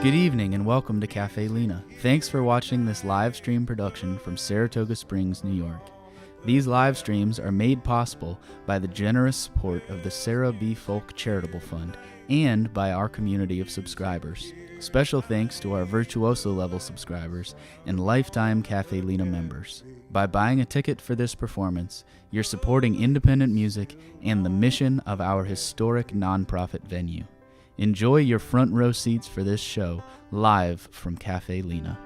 Good evening and welcome to Cafe Lena. Thanks for watching this live stream production from Saratoga Springs, New York. These live streams are made possible by the generous support of the Sarah B. Folk Charitable Fund and by our community of subscribers. Special thanks to our Virtuoso level subscribers and lifetime Cafe Lena members. By buying a ticket for this performance, you're supporting independent music and the mission of our historic nonprofit venue. Enjoy your front row seats for this show, live from Cafe Lena.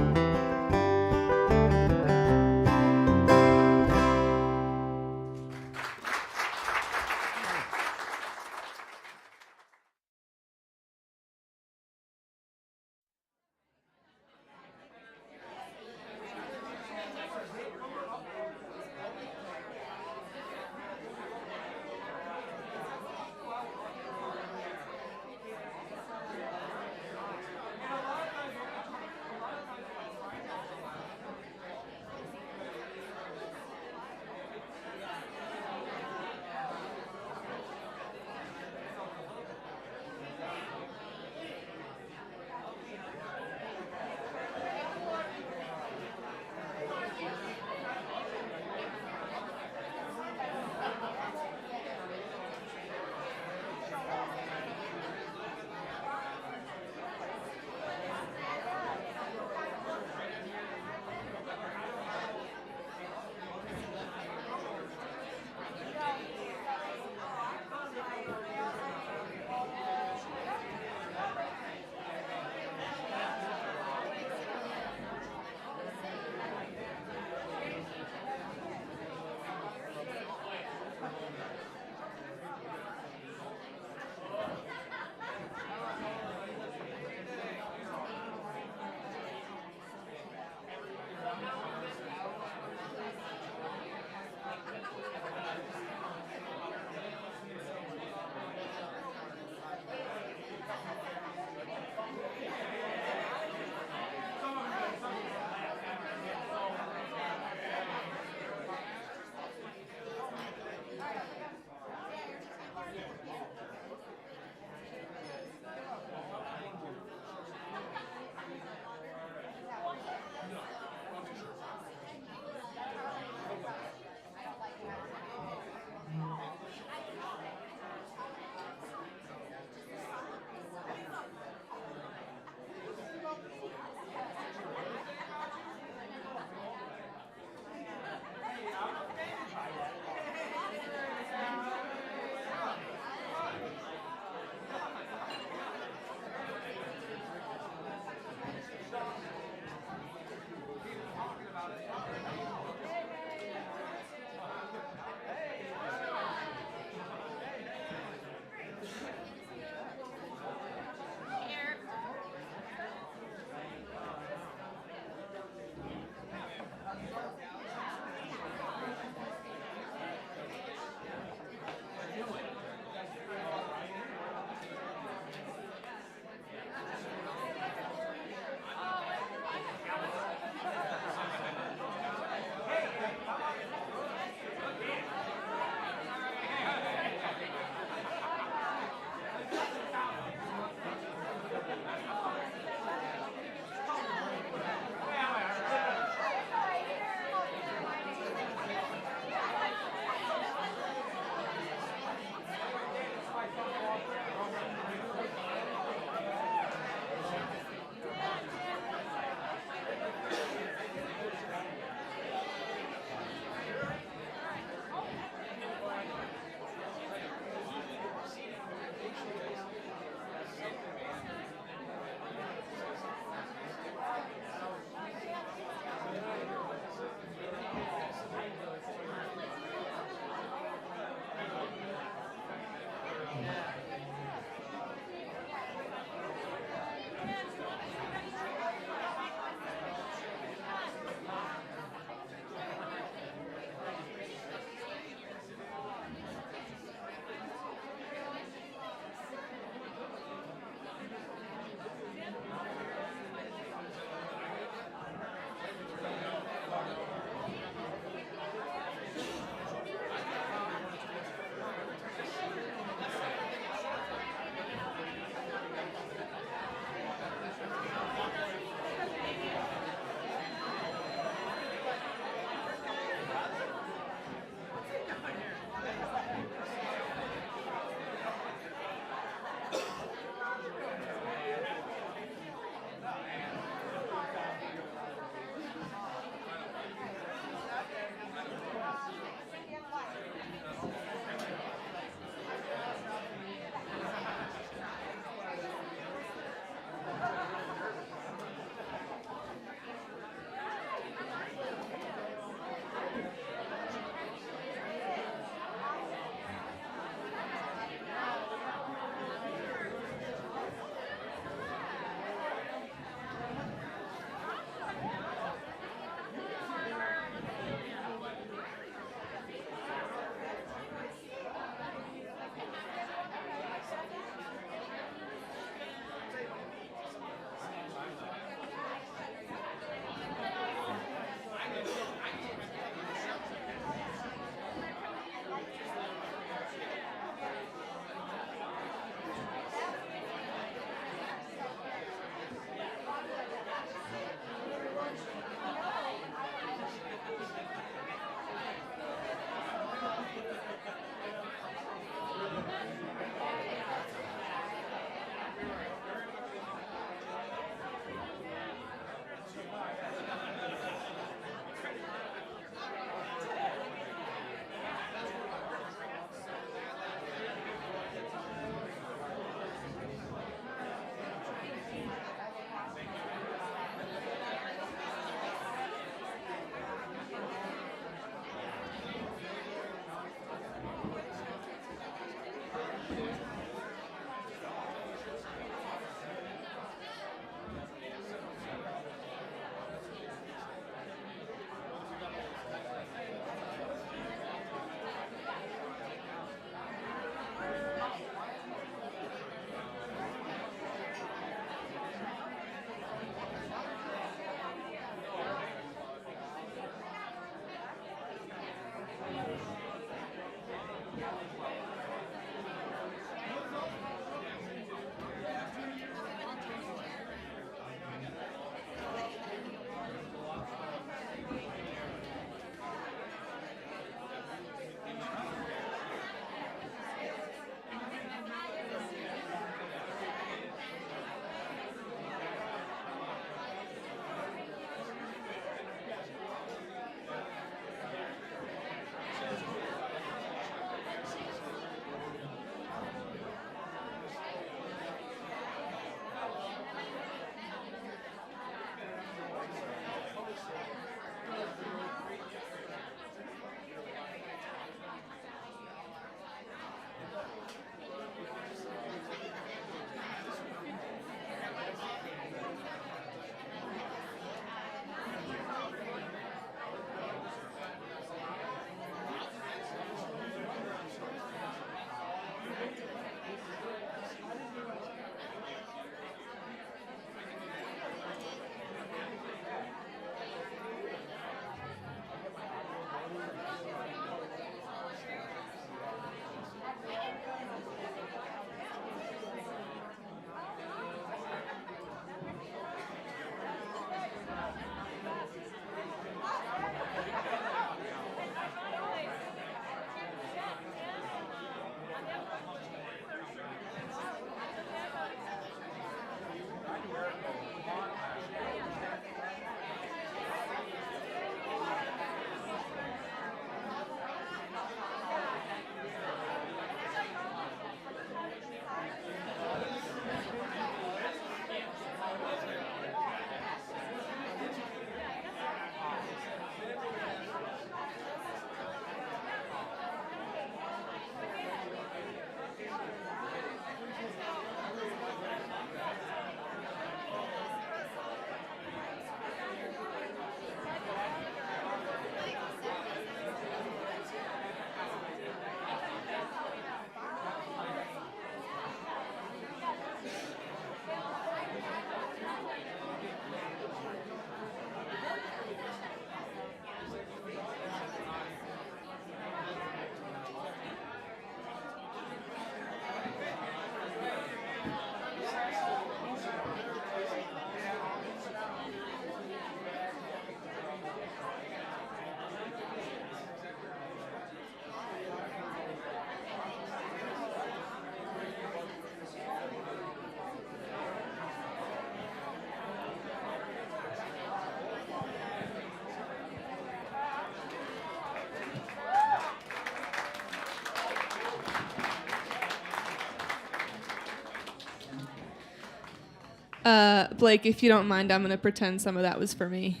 Blake, if you don't mind, I'm going to pretend some of that was for me.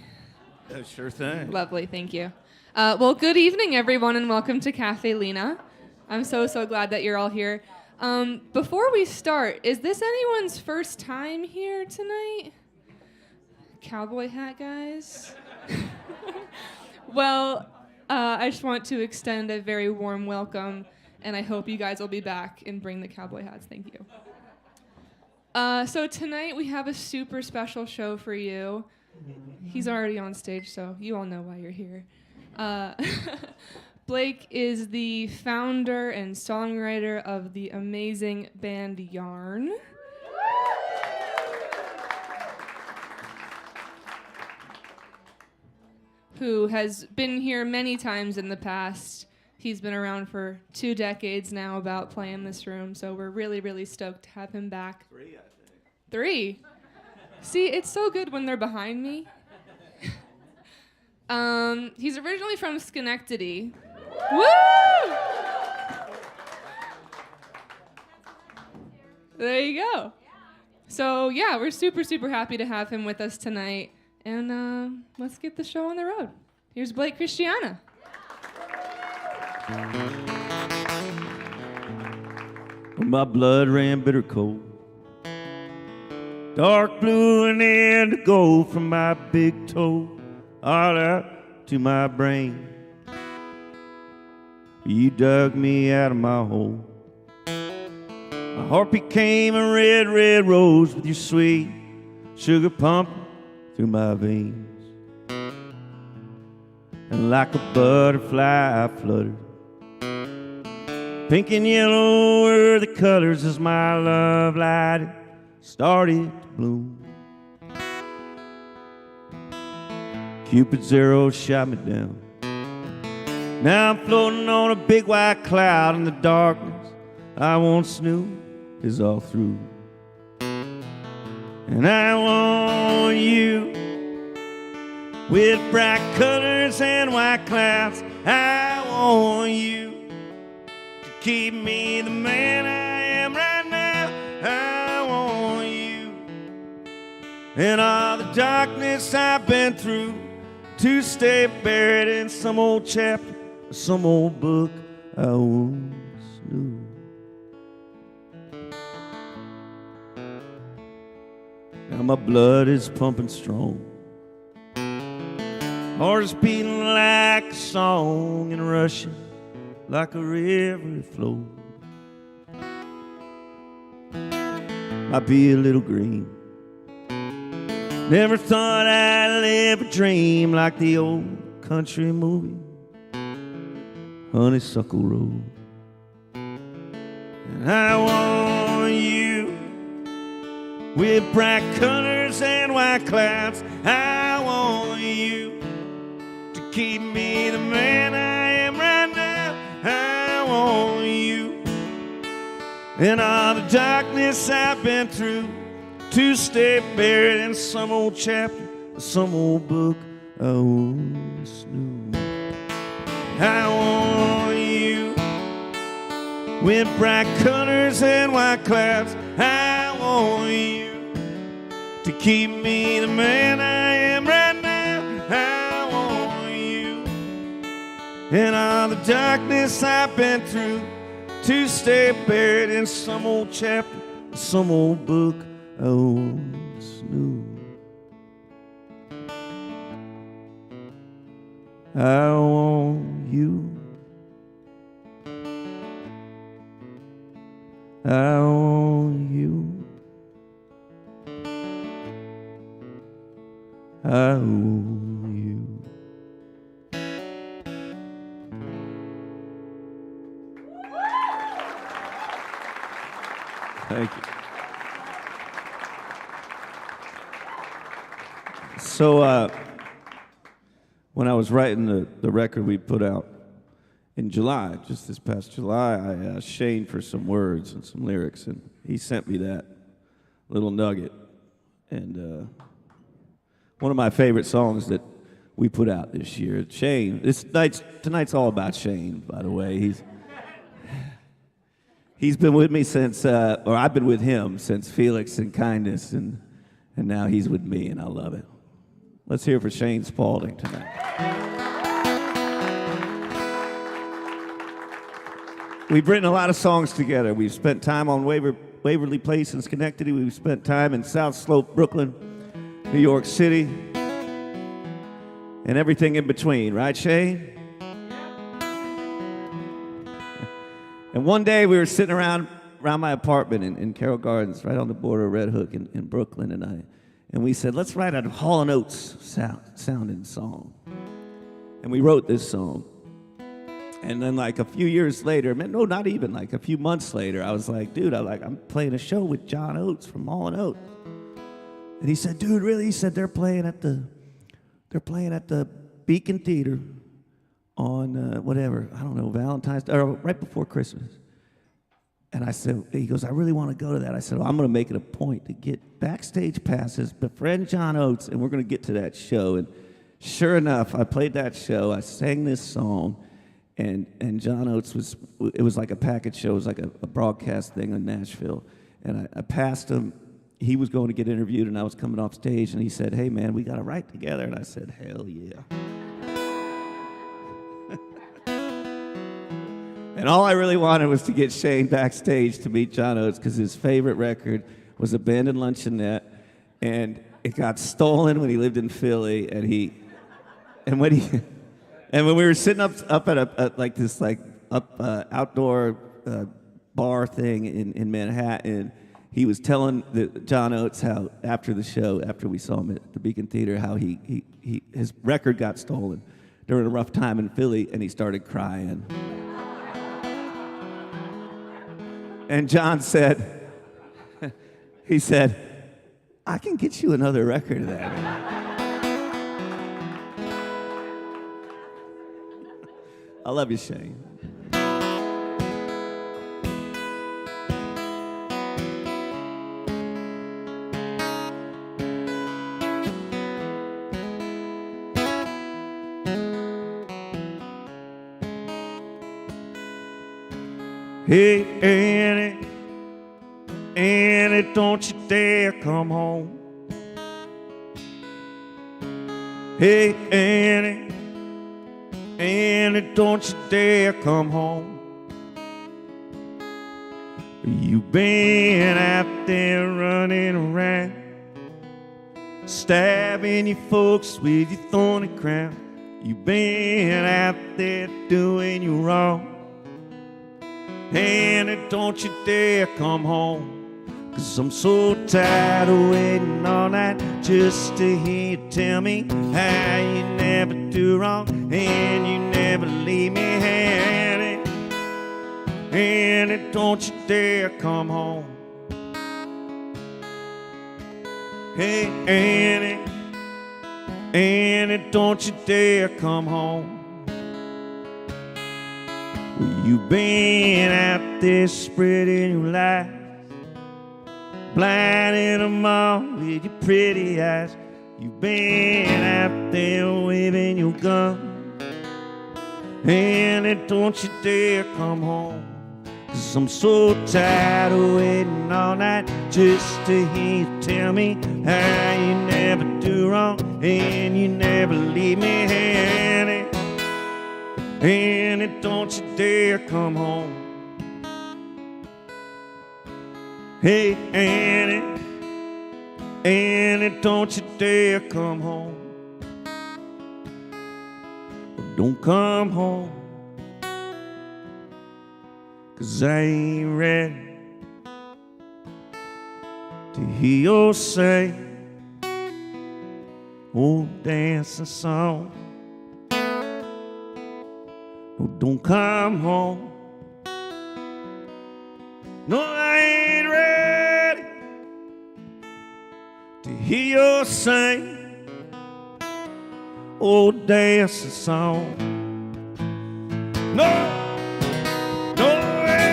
Oh, sure thing. Lovely, thank you. Well, good evening, everyone, and welcome to Cafe Lena. I'm so glad that you're all here. Before we start, is this anyone's first time here tonight? Cowboy hat guys? Well, I just want to extend a very warm welcome, and I hope you guys will be back and bring the cowboy hats. Thank you. So tonight we have a super special show for you. He's already on stage, so you all know why you're here. Blake is the founder and songwriter of the amazing band Yarn. Who has been here many times in the past. He's been around for 2 decades now about playing this room, so we're really stoked to have him back. 3, I think. 3? See, it's so good when they're behind me. He's originally from Schenectady. Woo! There you go. So, yeah, we're super happy to have him with us tonight. And let's get the show on the road. Here's Blake Christiana. My blood ran bitter cold, dark blue and indigo from my big toe all out to my brain. You dug me out of my hole. My heart became a red rose with your sweet sugar pumping through my veins. And like a butterfly I fluttered, pink and yellow were the colors as my love light started to bloom. Cupid's arrow shot me down. Now I'm floating on a big white cloud, and the darkness I once knew is all through. And I want you with bright colors and white clouds. I want you to keep me the man I am right now. I want you and all the darkness I've been through to stay buried in some old chapter, some old book I once knew. Now my blood is pumping strong, heart is beating like a song and rushing like a river it flows. Might be a little green, never thought I'd live a dream like the old country movie Honeysuckle Road. And I want you with bright colors and white clouds. I want you to keep me the man I am right now. I want you and all the darkness I've been through to stay buried in some old chapter, some old book I once knew. I want you with bright colors and white clouds. I want you to keep me the man I am right now. I want you and all the darkness I've been through to stay buried in some old chapter, some old book I once knew. I want you. I want you. I want you. Thank you. So, when I was writing the record we put out in July, just this past July, I asked Shane for some words and some lyrics, and he sent me that little nugget. And one of my favorite songs that we put out this year, Shane. Tonight's all about Shane, by the way. He's been with me since, or I've been with him since Felix and Kindness, and And now he's with me, and I love it. Let's hear it for Shane Spalding tonight. We've written a lot of songs together. We've spent time on Waverly Place in Schenectady. We've spent time in South Slope, Brooklyn, New York City, and everything in between. Right, Shane? And one day we were sitting around my apartment in Carroll Gardens, right on the border of Red Hook in Brooklyn, and we said, let's write a Hall & Oates sounding song. And we wrote this song. And then like a few years later, no, not even, like a few months later, I was like, dude, I'm playing a show with John Oates from Hall & Oates. And he said, dude, really? He said, they're playing at the Beacon Theater on whatever, I don't know, Valentine's Day, or right before Christmas. And I said, he goes, I really want to go to that. I said, well, I'm going to make it a point to get backstage passes, befriend John Oates, and we're going to get to that show. And sure enough, I played that show. I sang this song, and John Oates it was like a package show. It was like a broadcast thing in Nashville. And I passed him. He was going to get interviewed, and I was coming off stage, and he said, hey, man, we got to write together. And I said, hell yeah. And all I really wanted was to get Shane backstage to meet John Oates because his favorite record was Abandoned Luncheonette, and it got stolen when he lived in Philly. And when we were sitting up at like this outdoor bar thing in Manhattan, he was telling John Oates how after the show, after we saw him at the Beacon Theater, how his record got stolen during a rough time in Philly, and he started crying. And John said, he said, I can get you another record of that. I love you, Shane. Hey, Annie, don't you dare come home. Hey, Annie, don't you dare come home. You've been out there running around, stabbing your folks with your thorny crown. You've been out there doing you wrong. Annie, don't you dare come home, 'cause I'm so tired of waiting all night just to hear you tell me how you never do wrong and you never leave me. Annie, Annie, don't you dare come home. Hey, Annie, Annie, don't you dare come home. You've been out there spreading your lies, blinding them all with your pretty eyes. You've been out there waving your gun. Annie, don't you dare come home, 'cause I'm so tired of waiting all night just to hear you tell me how you never do wrong and you never leave me. Annie, Annie, don't you dare come home. Hey, Annie, Annie, don't you dare come home. Don't come home, 'cause I ain't ready to hear you say old dancing song. Oh, don't come home. No, I ain't ready to hear you sing old dancing song. No, no way.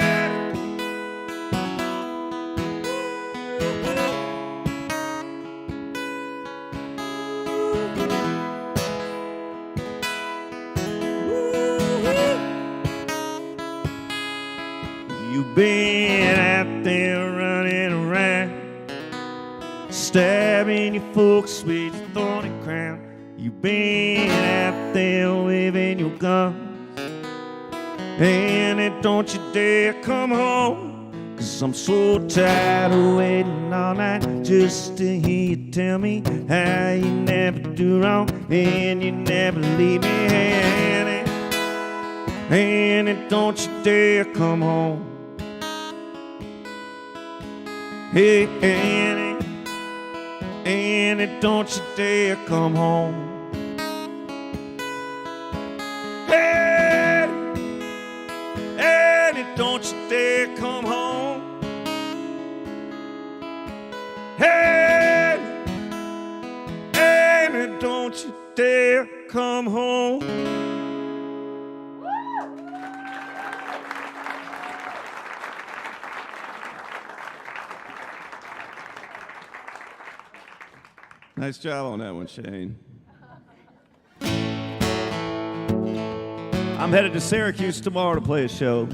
You've been out there running around, stabbing driving your folks with your thorny crown. You've been out there waving your guns. And don't you dare come home, 'cause I'm so tired of waiting all night just to hear you tell me how you never do wrong and you never leave me hanging. And don't you dare come home. Hey, Annie, don't you dare come home. Hey, Annie, don't you dare come home. Hey, Annie, don't you dare come home. Nice job on that one, Shane. I'm headed to Syracuse tomorrow to play a show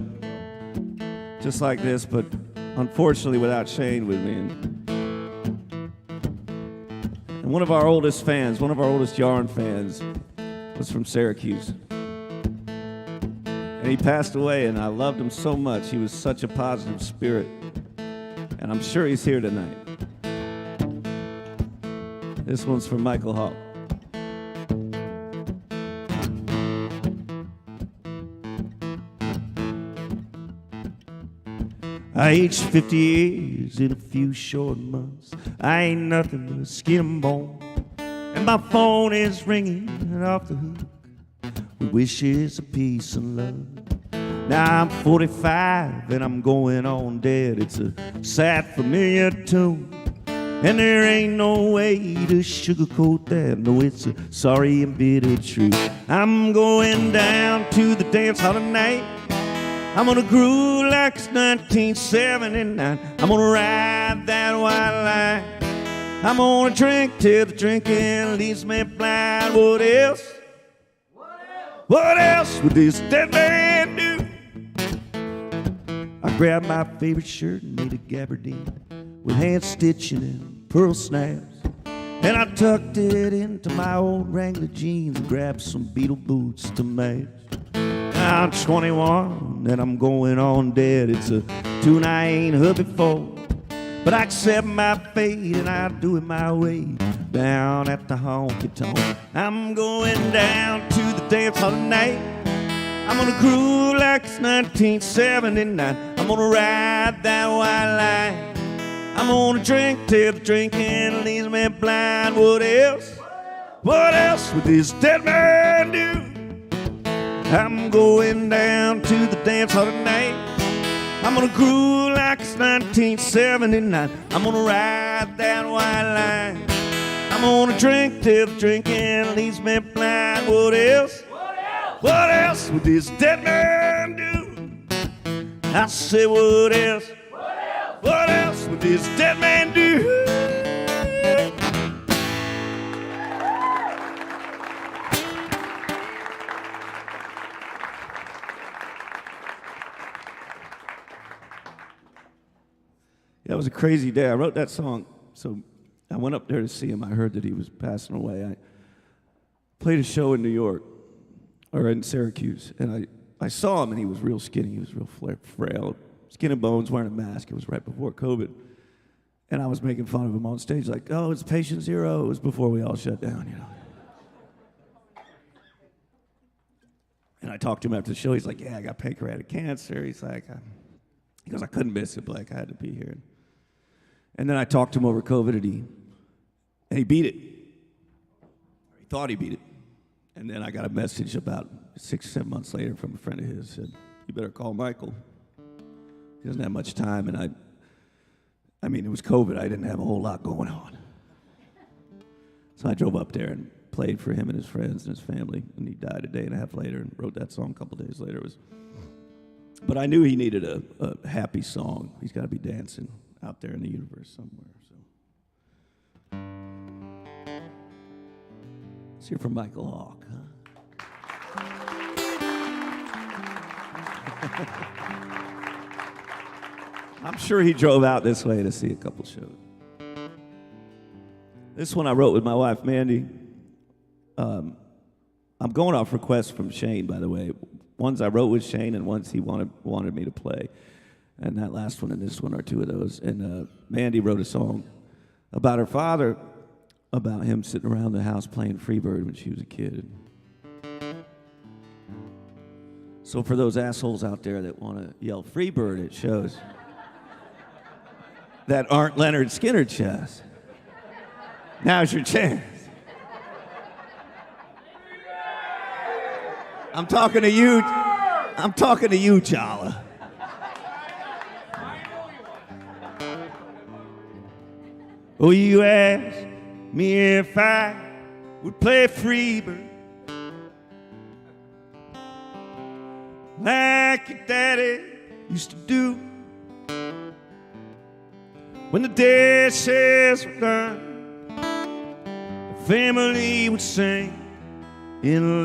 just like this, but unfortunately without Shane with me. And one of our oldest fans, one of our oldest Yarn fans, was from Syracuse. And he passed away, and I loved him so much. He was such a positive spirit. And I'm sure he's here tonight. This one's from Michael Hawk. I aged 50 years in a few short months. I ain't nothing but skin and bone. And my phone is ringing off the hook with wishes of peace and love. Now I'm 45 and I'm going on dead. It's a sad, familiar tune. And there ain't no way to sugarcoat that. No, it's a sorry and bitter truth. I'm going down to the dance hall tonight. I'm gonna groove like it's 1979. I'm gonna ride that white line. I'm gonna drink till the drinking leaves me blind. What else? What else would this dead man do? I grabbed my favorite shirt and made a gabardine with hand stitching and pearl snaps, and I tucked it into my old Wrangler jeans and grabbed some Beetle boots to match. I'm 21 and I'm going on dead. It's a tune I ain't heard before, but I accept my fate and I do it my way down at the honky tonk. I'm going down to the dance hall tonight. I'm gonna groove like it's 1979. I'm gonna ride that white line. I'm gonna drink till the drinking leaves me blind. What else? What else would this dead man do? I'm going down to the dance hall tonight. I'm gonna groove like it's 1979. I'm gonna ride that white line. I'm gonna drink till the drinking leaves me blind. What else? What else would this dead man do? I say what else? What else would this dead man do? Yeah, it was a crazy day. I wrote that song, so I went up there to see him. I heard that he was passing away. I played a show in New York, or in Syracuse, and I saw him, and he was real skinny. He was real frail. Skin and bones, wearing a mask. It was right before COVID. And I was making fun of him on stage, like, oh, it's patient zero. It was before we all shut down, you know. And I talked to him after the show. He's like, yeah, I got pancreatic cancer. He's like, he goes, I couldn't miss it, Blake. I had to be here. And then I talked to him over COVID, and he beat it. He thought he beat it. And then I got a message about 6 or 7 months later from a friend of his, said, you better call Michael. He doesn't have much time, and I mean, it was COVID. I didn't have a whole lot going on. So I drove up there and played for him and his friends and his family, and he died a day and a half later and wrote that song a couple days later. But I knew he needed a happy song. He's got to be dancing out there in the universe somewhere. So let's hear from Michael Hawk, huh? I'm sure he drove out this way to see a couple shows. This one I wrote with my wife, Mandy. I'm going off requests from Shane, by the way. Ones I wrote with Shane and ones he wanted me to play. And that last one and this one are two of those. And Mandy wrote a song about her father, about him sitting around the house playing Freebird when she was a kid. So for those assholes out there that want to yell Freebird at shows that aren't Leonard Skinner shows, now's your chance. I'm talking to you. I'm talking to you, Chala. Oh, you asked me if I would play Freebird like your daddy used to do. When the dishes were done, the family would sing in